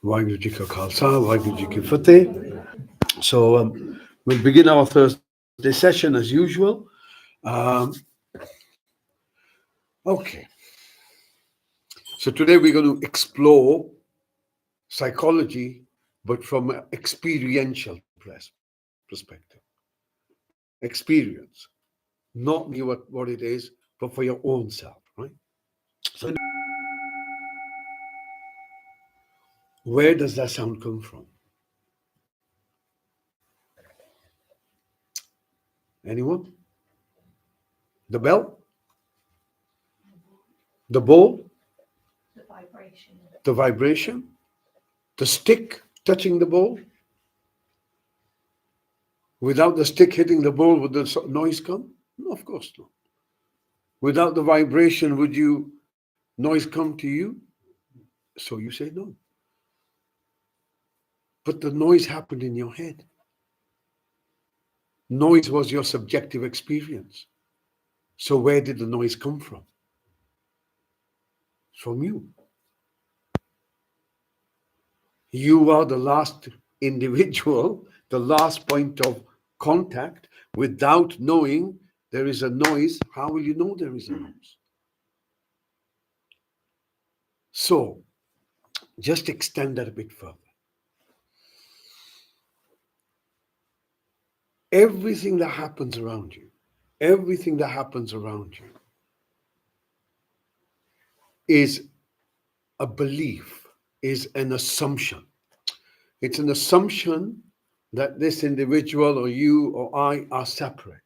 Waheguru Ji Ka Khalsa, Waheguru Ji Ki Fateh. So we'll begin our Thursday session as usual. Um, okay. So today we're going to explore psychology, but from an experiential perspective. Experience, not what it is, but for your own self, right? So where does that sound come from? Anyone? The bell? The bowl? The vibration. The vibration? The stick touching the bowl? Without the stick hitting the bowl, would the noise come? No, of course not. Without the vibration, would noise come to you? So you say no. But the noise happened in your head. Noise was your subjective experience. So where did the noise come from? From you. You are the last individual, the last point of contact. Without knowing there is a noise, how will you know there is a noise? So just extend that a bit further. Everything that happens around you, is a belief, is an assumption. It's an assumption that this individual or you or I are separated.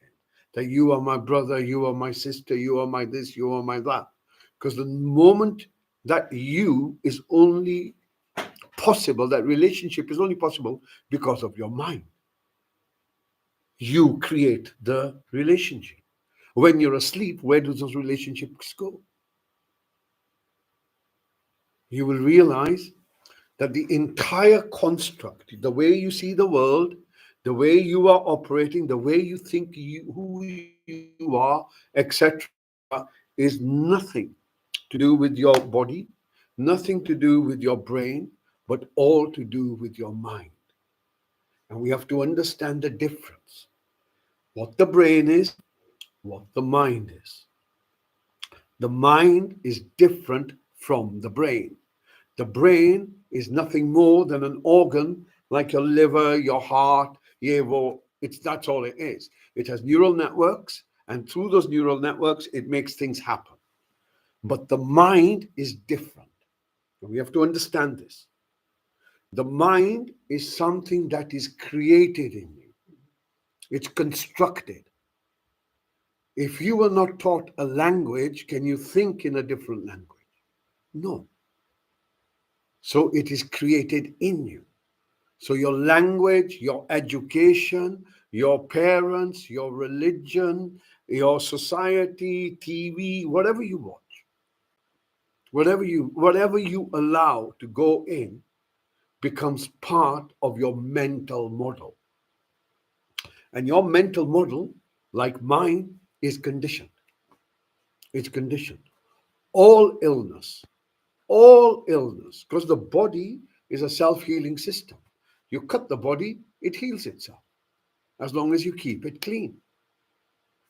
That you are my brother, you are my sister, you are my this, you are my that. Because the moment that you is only possible, that relationship is only possible because of your mind. You create the relationship. When you're asleep, where do those relationships go? You will realize that the entire construct, the way you see the world, the way you are operating, the way you think who you are, etc., is nothing to do with your body, nothing to do with your brain, but all to do with your mind. And we have to understand the difference. What the brain is, what the mind is. The mind is different from the brain. The brain is nothing more than an organ like your liver, your heart, that's all it is. It has neural networks, and through those neural networks, it makes things happen. But the mind is different. And we have to understand this. The mind is something that is created in you. It's constructed. If you were not taught a language, can you think in a different language? No. So it is created in you. So your language, your education, your parents, your religion, your society, TV, whatever you watch, whatever you allow to go in becomes part of your mental model. And your mental model, like mine, is conditioned. It's conditioned. All illness, because the body is a self-healing system. You cut the body, it heals itself, as long as you keep it clean.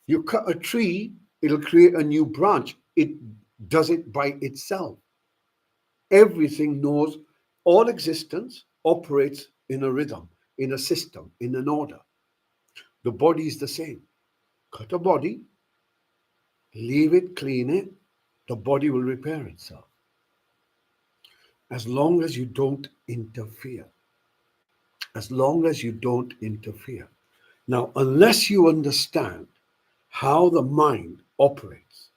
You cut a tree, it'll create a new branch. It does it by itself. Everything knows, all existence operates in a rhythm, in a system, in an order. The body is the same. Cut a body, leave it, clean it, the body will repair itself. As long as you don't interfere. As long as you don't interfere. Now, unless you understand how the mind operates,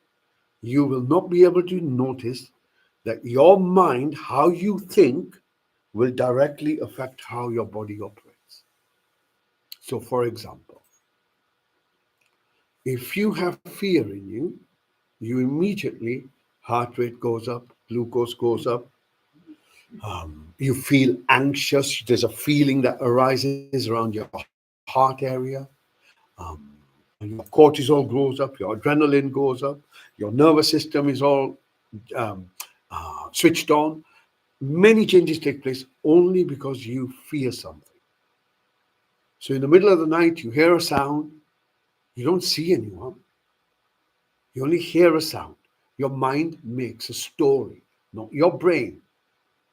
you will not be able to notice that your mind, how you think, will directly affect how your body operates. So, for example, if you have fear in you, you immediately, heart rate goes up, glucose goes up, you feel anxious. There's a feeling that arises around your heart area. Your cortisol goes up, your adrenaline goes up, your nervous system is all switched on. Many changes take place only because you fear something. So in the middle of the night, you hear a sound, you don't see anyone, you only hear a sound. Your mind makes a story, not your brain.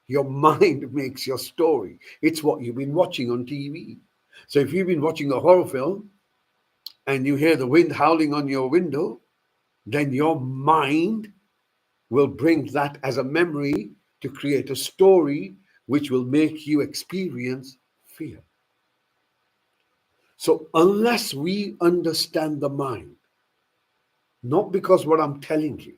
Your mind makes your story. It's what you've been watching on TV. So if you've been watching a horror film and you hear the wind howling on your window, then your mind will bring that as a memory to create a story which will make you experience fear. So unless we understand the mind, not because what I'm telling you,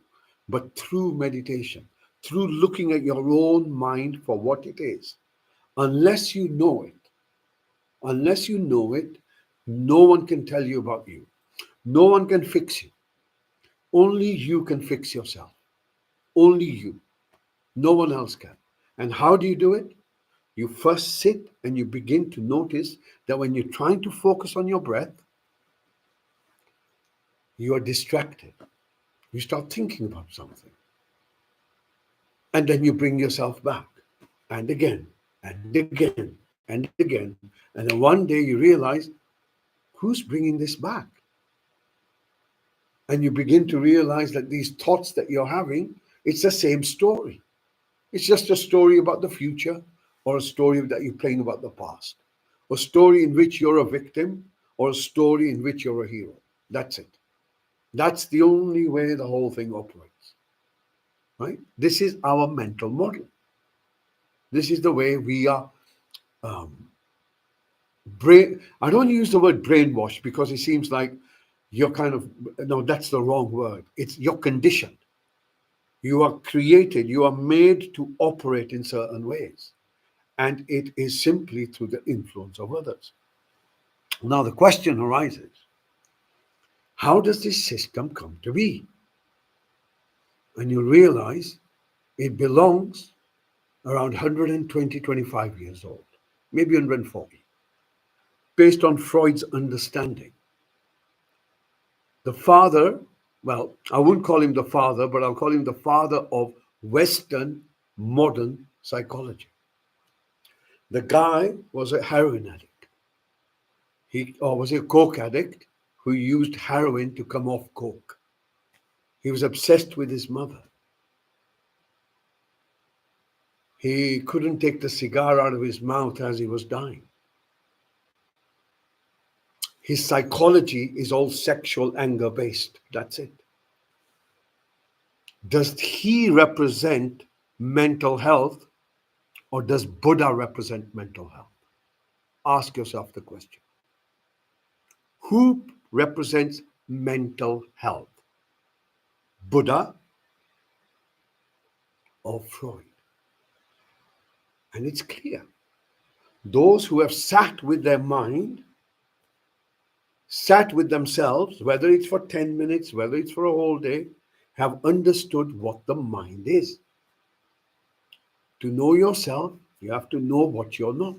but through meditation, through looking at your own mind for what it is, unless you know it, unless you know it, no one can tell you about you. No one can fix you. Only you can fix yourself. Only you. No one else can. And how do you do it? You first sit and you begin to notice that when you're trying to focus on your breath, you are distracted. You start thinking about something. And then you bring yourself back. And again, and again, and again. And then one day you realize, who's bringing this back? And you begin to realize that these thoughts that you're having, it's the same story. It's just a story about the future, or a story that you're playing about the past, a story in which you're a victim, or a story in which you're a hero. That's it. That's the only way the whole thing operates. Right? This is our mental model. This is the way we are brain. I don't use the word brainwash because it seems like you're kind of, no, that's the wrong word. It's you're conditioned. You are created, you are made to operate in certain ways. And it is simply through the influence of others. Now, the question arises, how does this system come to be? And you realize it belongs around 120, 25 years old, maybe 140, based on Freud's understanding. The father, well, I wouldn't call him the father, but I'll call him the father of Western modern psychology. The guy was a heroin addict. Or was he a coke addict who used heroin to come off coke? He was obsessed with his mother. He couldn't take the cigar out of his mouth as he was dying. His psychology is all sexual anger based. That's it. Does he represent mental health, or does Buddha represent mental health? Ask yourself the question. Who represents mental health? Buddha or Freud? And it's clear. Those who have sat with their mind, sat with themselves, whether it's for 10 minutes, whether it's for a whole day, have understood what the mind is. To know yourself, you have to know what you're not.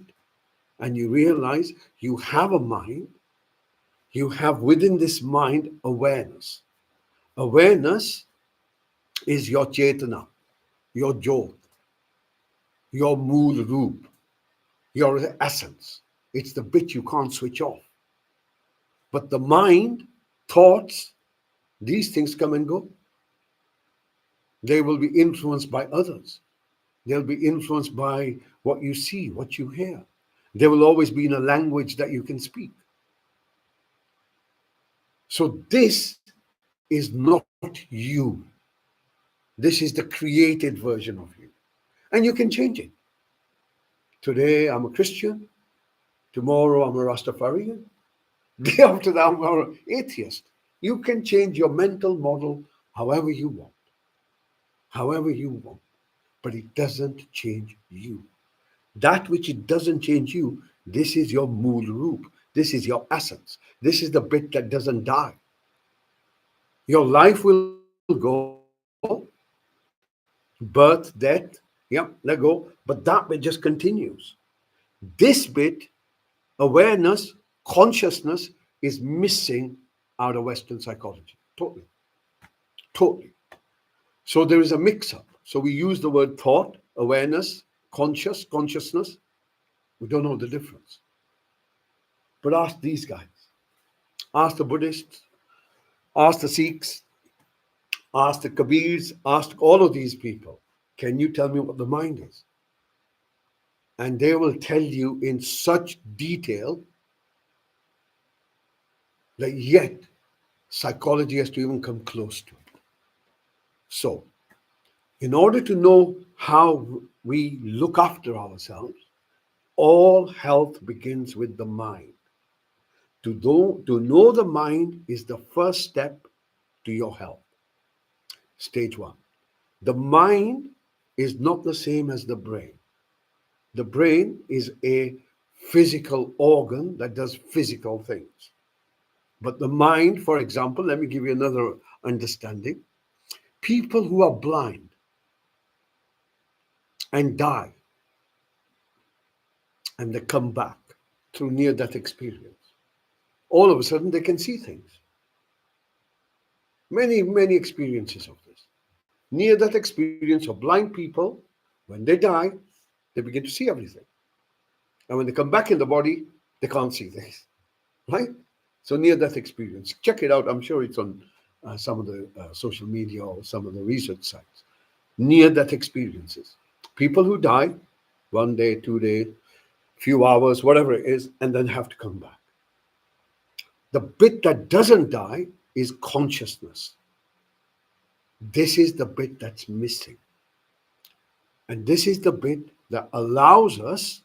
And you realize you have a mind, you have within this mind awareness. Awareness is your chetana, your jyot, your mool roop, your essence. It's the bit you can't switch off. But the mind, thoughts, these things come and go. They will be influenced by others. They'll be influenced by what you see, what you hear. They will always be in a language that you can speak. So this is not you. This is the created version of you. And you can change it. Today I'm a Christian. Tomorrow I'm a Rastafarian. Day after that I'm an atheist. You can change your mental model however you want. However you want. But it doesn't change you. That which it doesn't change you, this is your mool roop. This is your essence. This is the bit that doesn't die. Your life will go, birth, death, yeah, let go, but that bit just continues. This bit, awareness, consciousness, is missing out of Western psychology. Totally. Totally. So there is a mix up. So we use the word thought, awareness, consciousness. We don't know the difference. But ask these guys. Ask the Buddhists. Ask the Sikhs. Ask the Kabirs. Ask all of these people. Can you tell me what the mind is? And they will tell you in such detail that yet psychology has to even come close to it. So, in order to know how we look after ourselves, all health begins with the mind. To know the mind is the first step to your health. Stage one. The mind is not the same as the brain. The brain is a physical organ that does physical things. But the mind, for example, let me give you another understanding. People who are blind and die and they come back through near death experience, all of a sudden they can see things. Many experiences of this. Near death experience of blind people, when they die, they begin to see everything. And when they come back in the body, they can't see things. Right? So near death experience. Check it out. I'm sure it's on some of the social media or some of the research sites. Near death experiences. People who die 1 day, 2 days, few hours, whatever it is, and then have to come back. The bit that doesn't die is consciousness. This is the bit that's missing. And this is the bit that allows us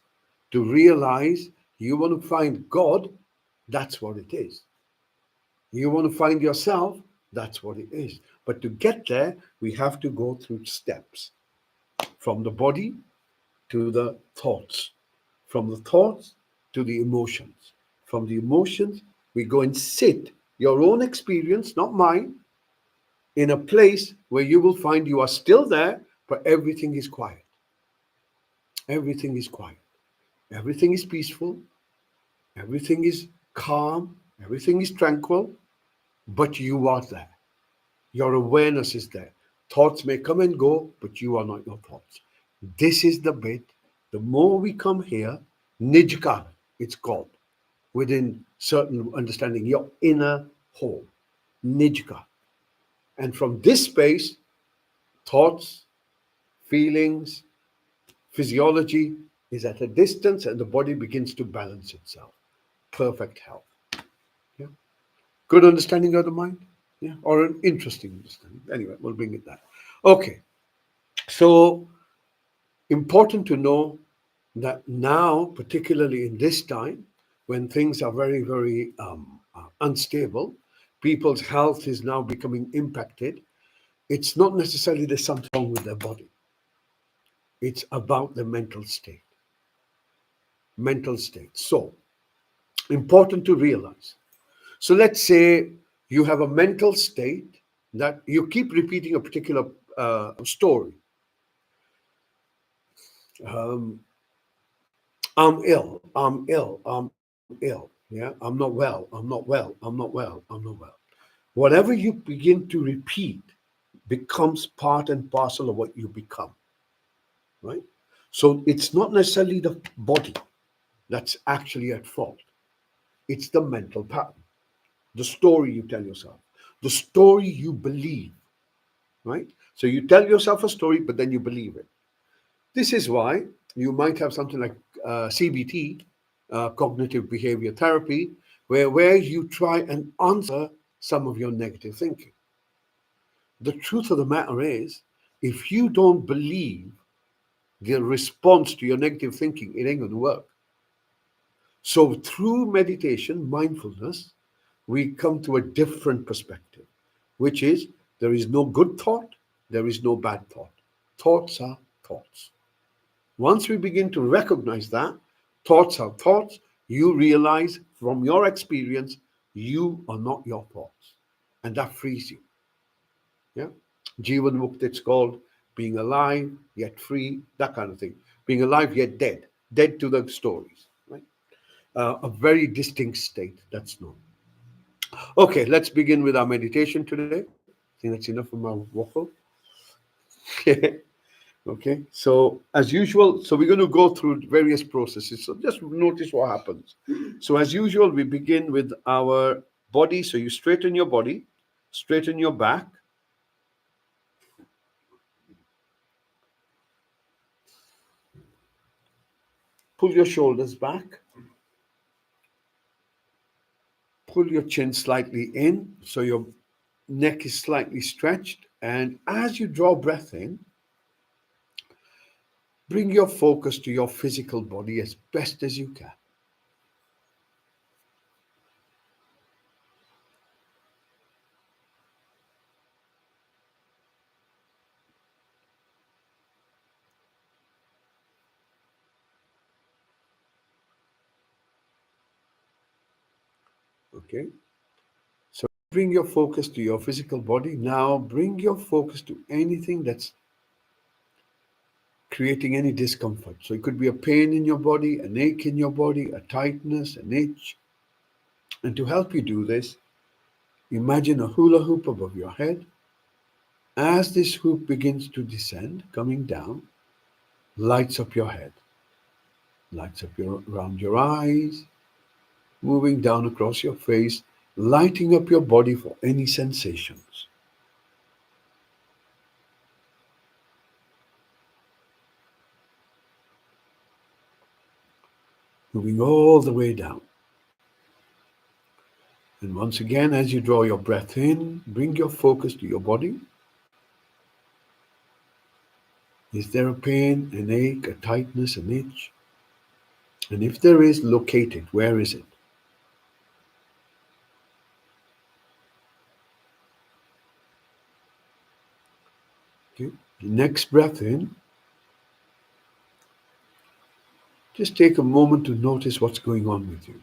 to realize you want to find God, that's what it is. You want to find yourself, that's what it is. But to get there, we have to go through steps from the body to the thoughts, from the thoughts to the emotions. From the emotions, we go and sit your own experience, not mine, in a place where you will find you are still there, but everything is quiet. Everything is quiet. Everything is peaceful. Everything is calm. Everything is tranquil, but you are there. Your awareness is there. Thoughts may come and go, but you are not your thoughts. This is the bit. The more we come here, Nijkar, it's called, within certain understanding, your inner home, Nijkar. And from this space, thoughts, feelings, physiology is at a distance and the body begins to balance itself. Perfect health. Yeah. Good understanding of the mind? Yeah. Or an interesting understanding. Anyway, we'll bring it that. Okay. So important to know that now, particularly in this time, when things are very unstable, people's health is now becoming impacted. It's not necessarily there's something wrong with their body. It's about the mental state. Mental state. So, important to realize. So, let's say you have a mental state that you keep repeating a particular story. Um, I'm ill, I'm ill, I'm ill. Yeah, I'm not well, I'm not well, I'm not well, I'm not well. Whatever you begin to repeat becomes part and parcel of what you become, right? So it's not necessarily the body that's actually at fault. It's the mental pattern, the story you tell yourself, the story you believe, right? So you tell yourself a story, but then you believe it. This is why you might have something like CBT, cognitive behavior therapy, where you try and answer some of your negative thinking. The truth of the matter is, if you don't believe the response to your negative thinking, it ain't going to work. So through meditation, mindfulness, we come to a different perspective, which is there is no good thought, there is no bad thought. Thoughts are thoughts. Once we begin to recognize that thoughts are thoughts, you realize from your experience, you are not your thoughts. And that frees you. Yeah. Jivan Mukta, it's called being alive yet free, that kind of thing. Being alive yet dead, dead to the stories. Right? A very distinct state, that's known. Okay, let's begin with our meditation today. I think that's enough of my waffle. Okay, so as usual, so we're going to go through various processes. So just notice what happens. So as usual, we begin with our body. So you straighten your body, straighten your back, pull your shoulders back, pull your chin slightly in, so your neck is slightly stretched. And as you draw breath in, bring your focus to your physical body as best as you can. Okay, so bring your focus to your physical body. Now bring your focus to anything that's creating any discomfort. So it could be a pain in your body, an ache in your body, a tightness, an itch. And to help you do this, imagine a hula hoop above your head. As this hoop begins to descend, coming down, lights up your head, lights up around your eyes, moving down across your face, lighting up your body for any sensations. Moving all the way down. And once again, as you draw your breath in, bring your focus to your body. Is there a pain, an ache, a tightness, an itch? And if there is, locate it. Where is it? Okay. The next breath in, just take a moment to notice what's going on with you.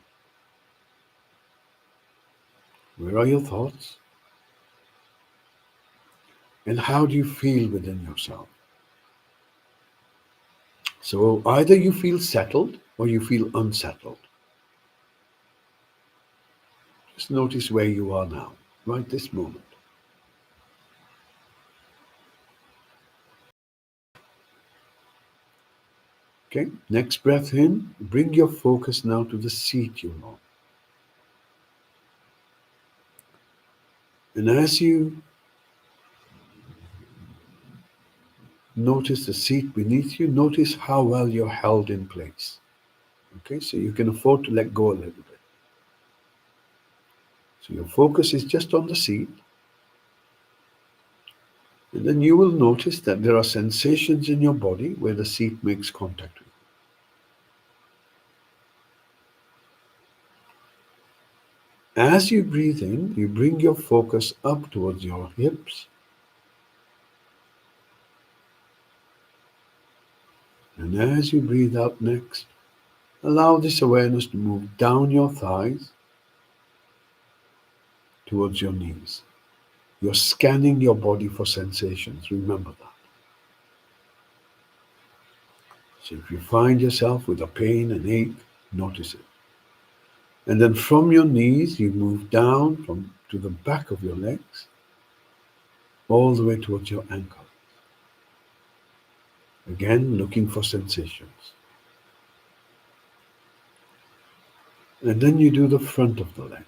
Where are your thoughts? And how do you feel within yourself? So either you feel settled or you feel unsettled. Just notice where you are now, right this moment. Okay, next breath in, bring your focus now to the seat you're on. And as you notice the seat beneath you, notice how well you're held in place. Okay, so you can afford to let go a little bit. So your focus is just on the seat. And then you will notice that there are sensations in your body where the seat makes contact with you. As you breathe in, you bring your focus up towards your hips. And as you breathe out next, allow this awareness to move down your thighs towards your knees. You're scanning your body for sensations. Remember that. So if you find yourself with a pain, an ache, notice it. And then from your knees, you move down to the back of your legs, all the way towards your ankle. Again, looking for sensations. And then you do the front of the leg.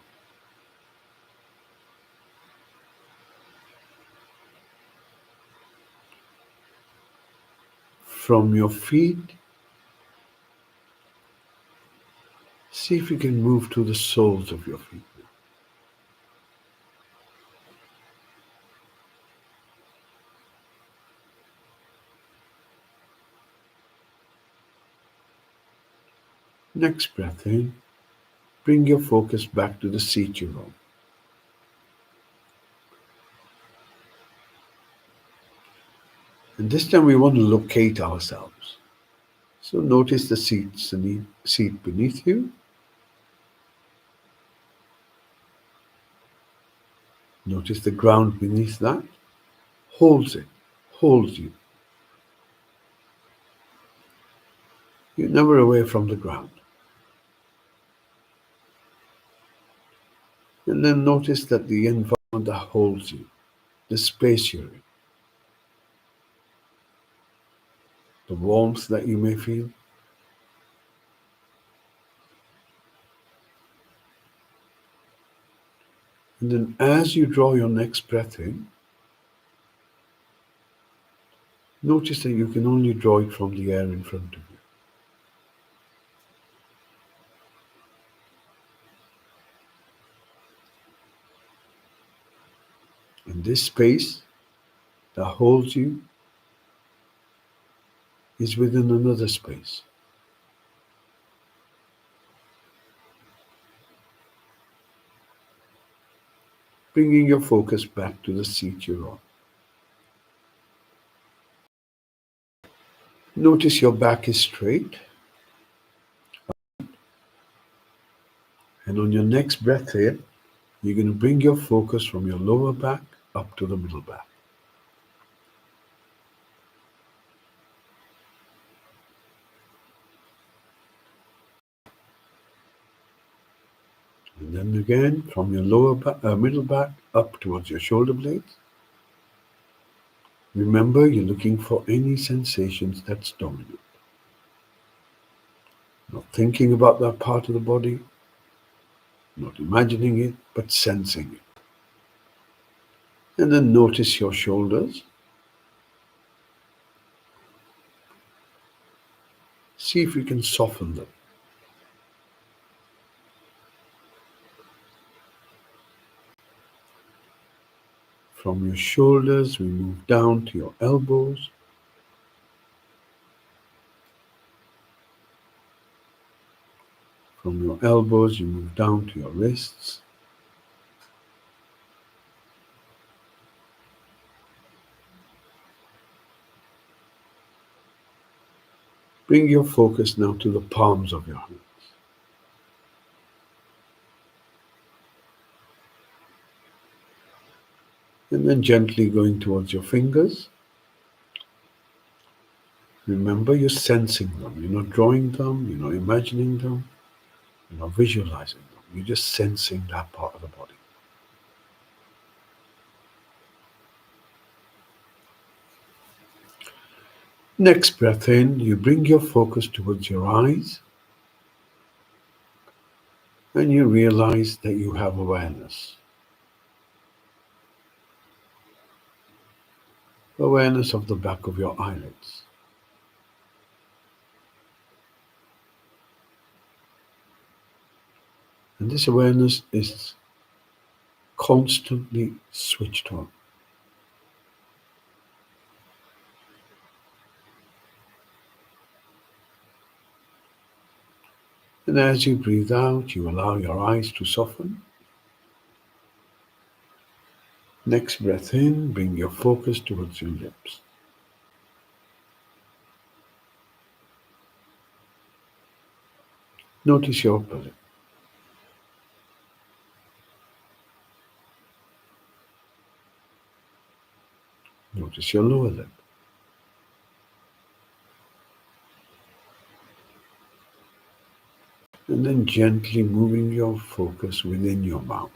From your feet, see if you can move to the soles of your feet. Next breath in, bring your focus back to the seat you're on. And this time we want to locate ourselves. So notice the seat beneath you. Notice the ground beneath that. Holds it, holds you. You're never away from the ground. And then notice that the environment that holds you, the space you're in. the warmth that you may feel. And then as you draw your next breath in, notice that you can only draw it from the air in front of you. And this space that holds you is within another space. Bringing your focus back to the seat you're on. Notice your back is straight, and on your next breath here, you're going to bring your focus from your lower back up to the middle back. And then again, from your middle back up towards your shoulder blades. Remember, you're looking for any sensations that's dominant. Not thinking about that part of the body, not imagining it, but sensing it. And then notice your shoulders. See if you can soften them. From your shoulders, we move down to your elbows. From your elbows, you move down to your wrists. Bring your focus now to the palms of your hands. And then gently going towards your fingers. Remember, you're sensing them. You're not drawing them. You're not imagining them. You're not visualizing them. You're just sensing that part of the body. Next breath in, you bring your focus towards your eyes. And you realize that you have awareness. Awareness of the back of your eyelids. And this awareness is constantly switched on. And as you breathe out, you allow your eyes to soften. Next breath in, bring your focus towards your lips. Notice your upper lip. Notice your lower lip. And then gently moving your focus within your mouth.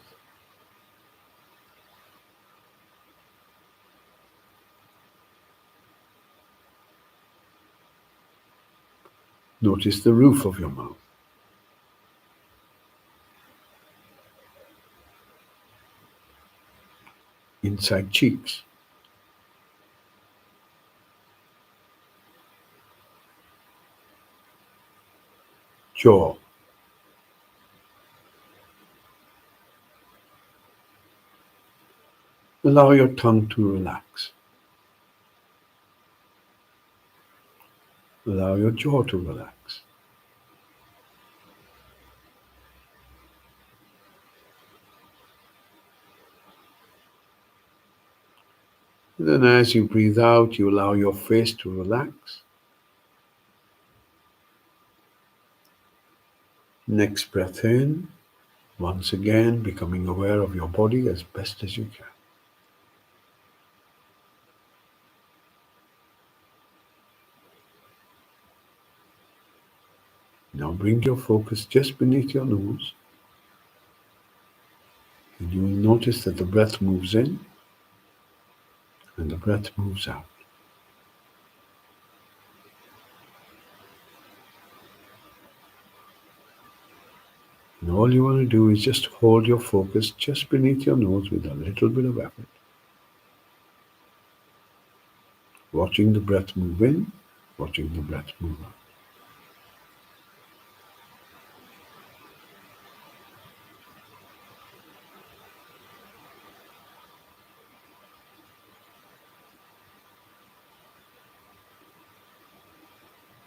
Notice the roof of your mouth. Inside cheeks. Jaw. Allow your tongue to relax. Allow your jaw to relax. And then as you breathe out, you allow your face to relax. Next breath in, once again becoming aware of your body as best as you can. Now bring your focus just beneath your nose, and you will notice that the breath moves in and the breath moves out. And all you want to do is just hold your focus just beneath your nose with a little bit of effort, watching the breath move in, watching the breath move out.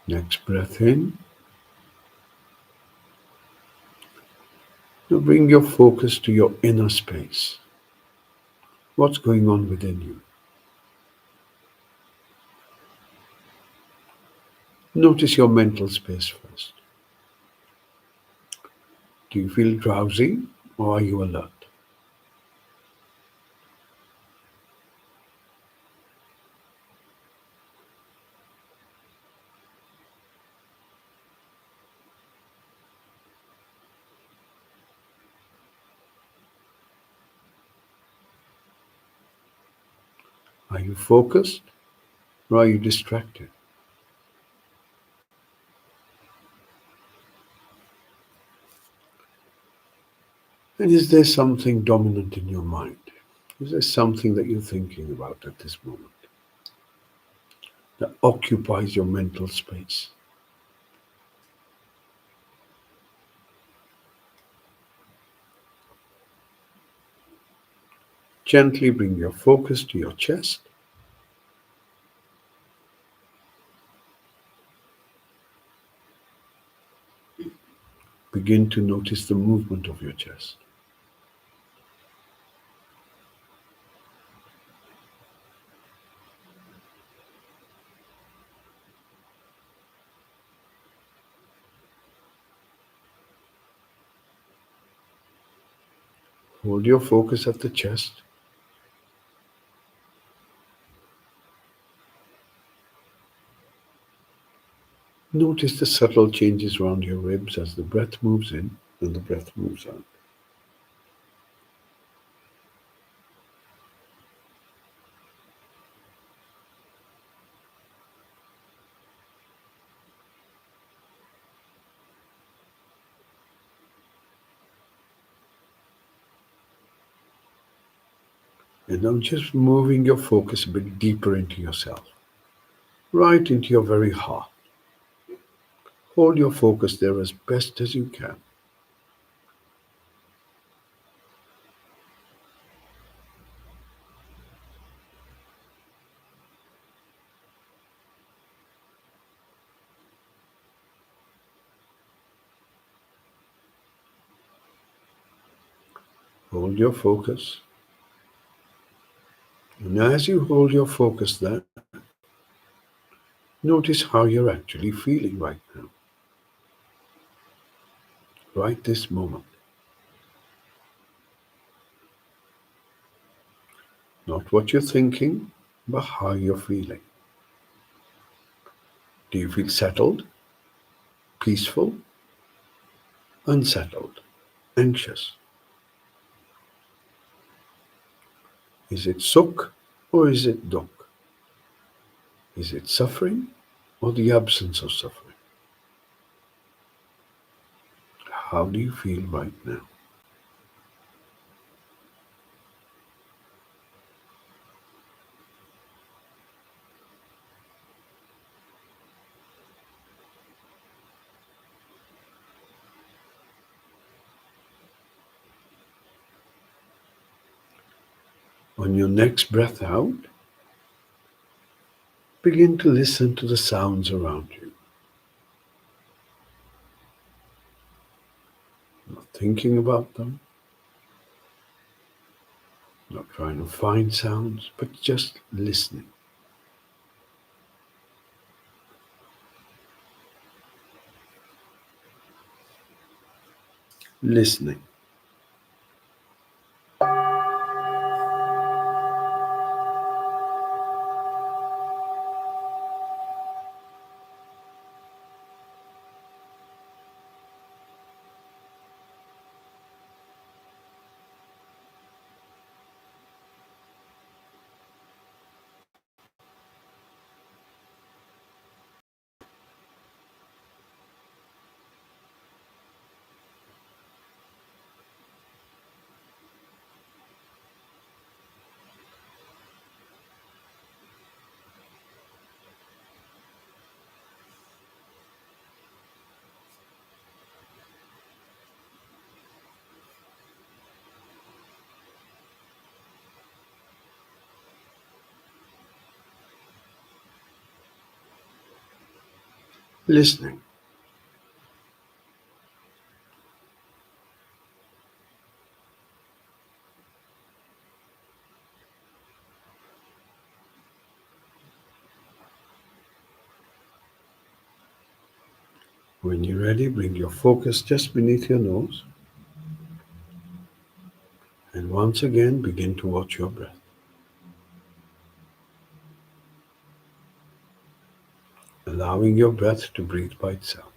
Next breath in. Now bring your focus to your inner space. What's going on within you? Notice your mental space first. Do you feel drowsy or are you alert? Are you focused or are you distracted? And is there something dominant in your mind? Is there something that you're thinking about at this moment that occupies your mental space? Gently bring your focus to your chest. Begin to notice the movement of your chest. Hold your focus at the chest. Notice the subtle changes around your ribs as the breath moves in and the breath moves out. And now just moving your focus a bit deeper into yourself, right into your very heart. Hold your focus there as best as you can. Hold your focus. And as you hold your focus there, notice how you're actually feeling right now, right this moment. Not what you're thinking, but how you're feeling. Do you feel settled, peaceful, unsettled, anxious? Is it sukh or is it dukh? Is it suffering or the absence of suffering? How do you feel right now? On your next breath out, begin to listen to the sounds around you. Not thinking about them, not trying to find sounds, but just listening. Listening. listening. When you're ready, bring your focus just beneath your nose. And once again, begin to watch your breath. Allowing your breath to breathe by itself.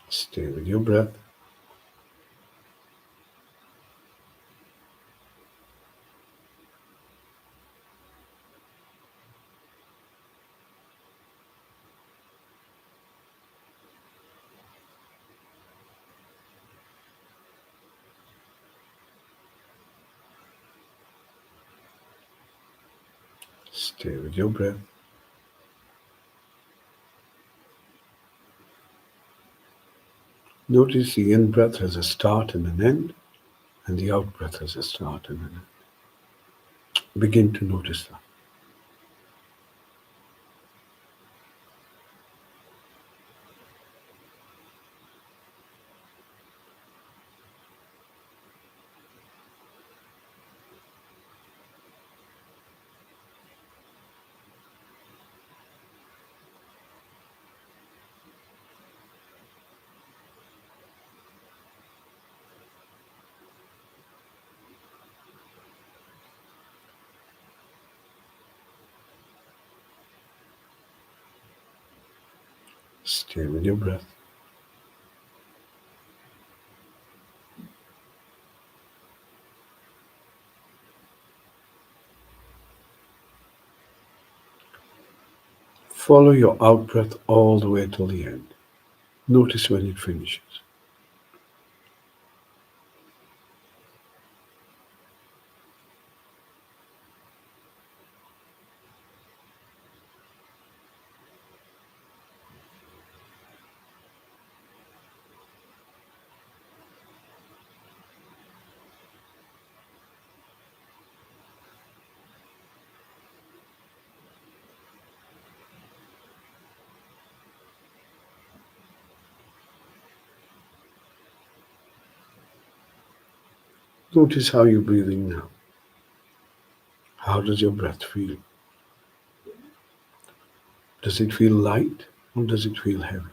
Stay with your breath. Stay with your breath. Notice the in-breath has a start and an end, and the out-breath has a start and an end. Begin to notice that. Stay with your breath. Follow your out-breath all the way till the end. Notice when it finishes. Notice how you're breathing now. How does your breath feel? Does it feel light or does it feel heavy?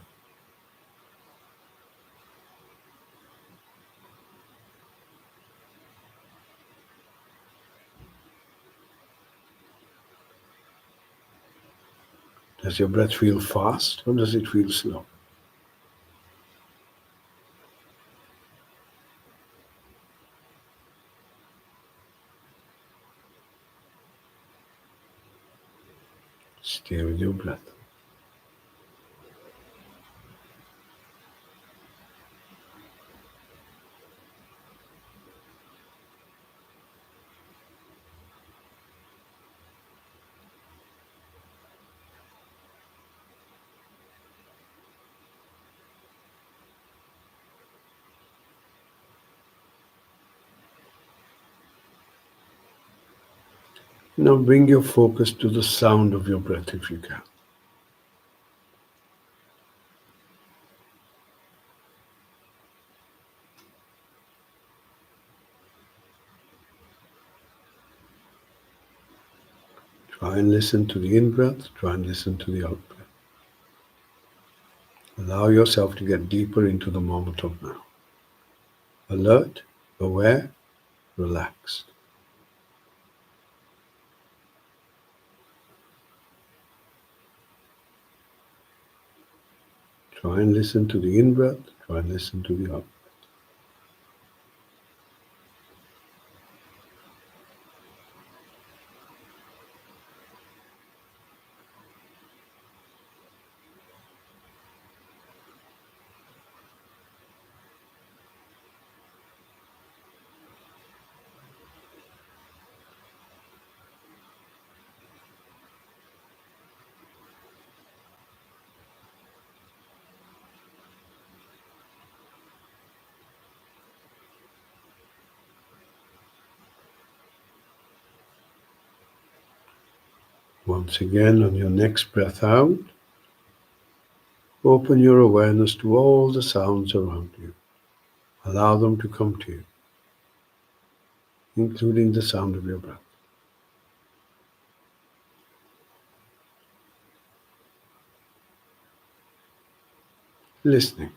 Does your breath feel fast or does it feel slow? Stay with your breath. Now bring your focus to the sound of your breath if you can. Try and listen to the in-breath, try and listen to the out-breath. Allow yourself to get deeper into the moment of now. Alert, aware, relaxed. Try and listen to the in-breath, try and listen to the out. Once again, on your next breath out, open your awareness to all the sounds around you. Allow them to come to you, including the sound of your breath. Listening,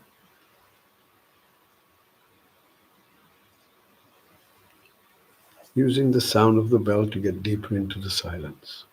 using the sound of the bell to get deeper into the silence.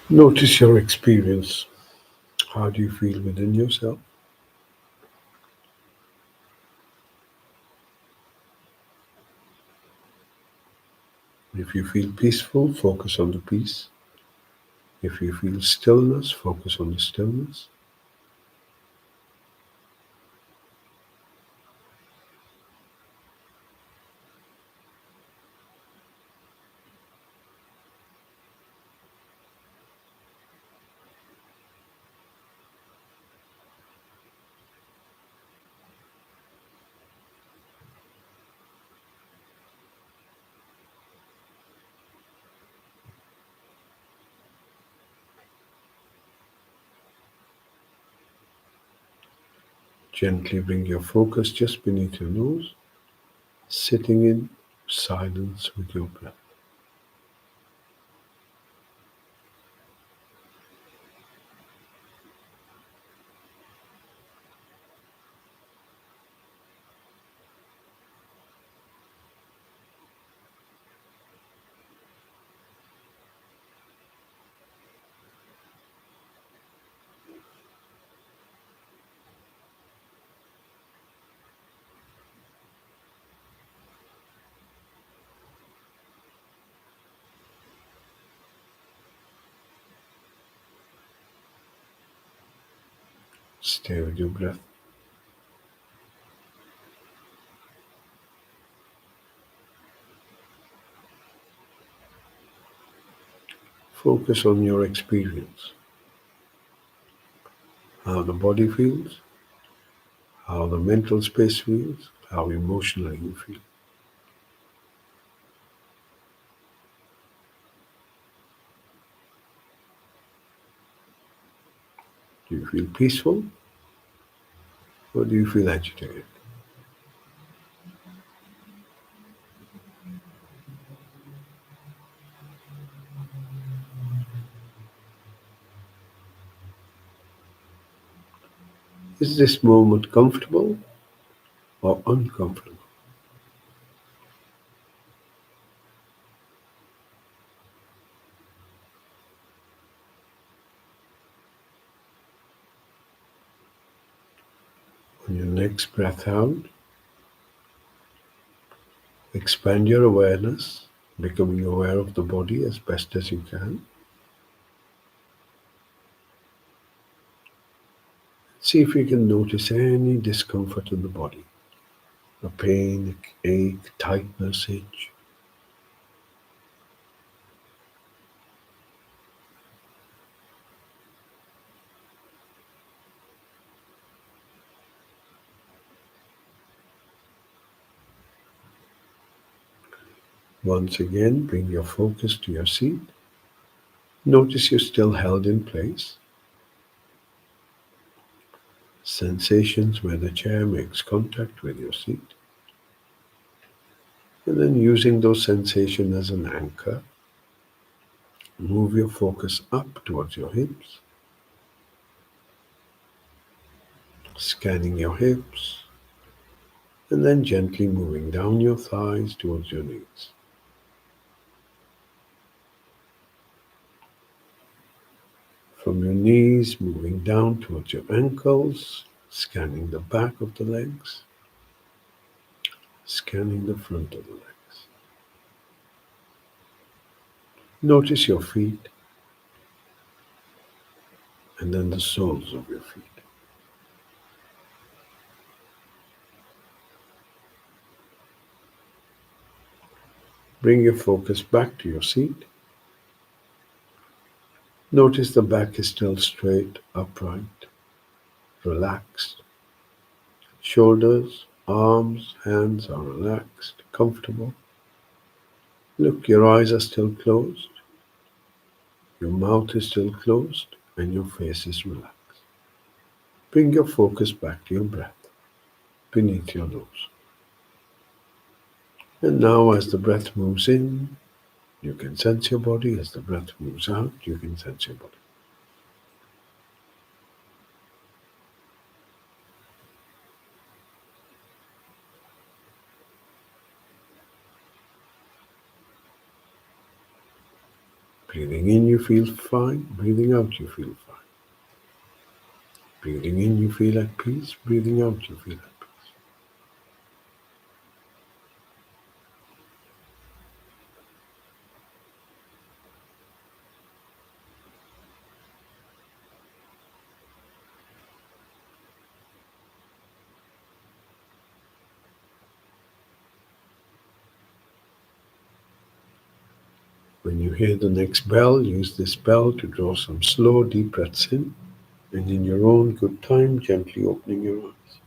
Notice your experience. How do you feel within yourself? If you feel peaceful, focus on the peace. If you feel stillness, focus on the stillness. Gently bring your focus just beneath your nose, sitting in silence with your breath. Stay with your breath. Focus on your experience, how the body feels, how the mental space feels, how emotionally you feel. Do you feel peaceful or do you feel agitated? Is this moment comfortable or uncomfortable? On your next breath out, expand your awareness, becoming aware of the body as best as you can. See if you can notice any discomfort in the body, a pain, ache, tightness, itch. Once again, bring your focus to your seat. Notice you're still held in place. Sensations where the chair makes contact with your seat. And then using those sensations as an anchor, move your focus up towards your hips, scanning your hips, and then gently moving down your thighs towards your knees. From your knees, moving down towards your ankles, scanning the back of the legs, scanning the front of the legs. Notice your feet and then the soles of your feet. Bring your focus back to your seat. Notice the back is still straight, upright, relaxed. Shoulders, arms, hands are relaxed, comfortable. Look, your eyes are still closed, your mouth is still closed, and your face is relaxed. Bring your focus back to your breath beneath your nose. And now, as the breath moves in, you can sense your body. As the breath moves out, you can sense your body. Breathing in, you feel fine. Breathing out, you feel fine. Breathing in, you feel at peace. Breathing out, you feel at peace. When you hear the next bell, use this bell to draw some slow, deep breaths in, and in your own good time, gently opening your eyes.